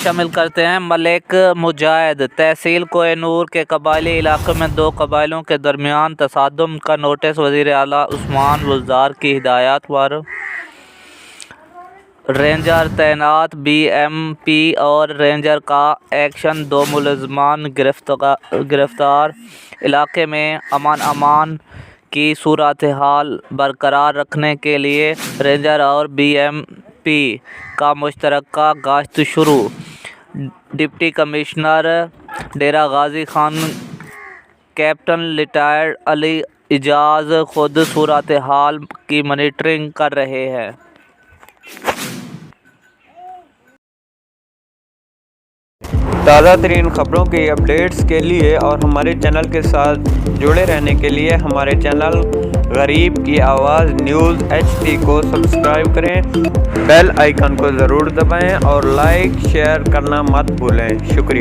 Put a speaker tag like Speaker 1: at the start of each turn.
Speaker 1: شامل کرتے ہیں ملک مجاہد تحصیل کوہ نور کے قبائلی علاقے میں دو قبائلیوں کے درمیان تصادم کا نوٹس وزیر اعلیٰ عثمان بزدار کی ہدایات پر رینجر تعینات بی ایم پی اور رینجر کا ایکشن دو ملزمان گرفتار علاقے میں امن کی صورتحال برقرار رکھنے کے لیے رینجر اور بی ایم پی کا مشترکہ گشت شروع deputy commissioner Dera Ghazi Khan captain retired علی اعجاز خود صورتحال کی مانیٹرنگ کر رہے ہیں۔
Speaker 2: تازہ ترین خبروں کی اپڈیٹس کے لیے اور ہمارے چینل کے ساتھ جڑے رہنے کے لیے ہمارے چینل غریب کی آواز نیوز HD کو سبسکرائب کریں، بیل آئیکن کو ضرور دبائیں اور لائک شیئر کرنا مت بھولیں۔ شکریہ۔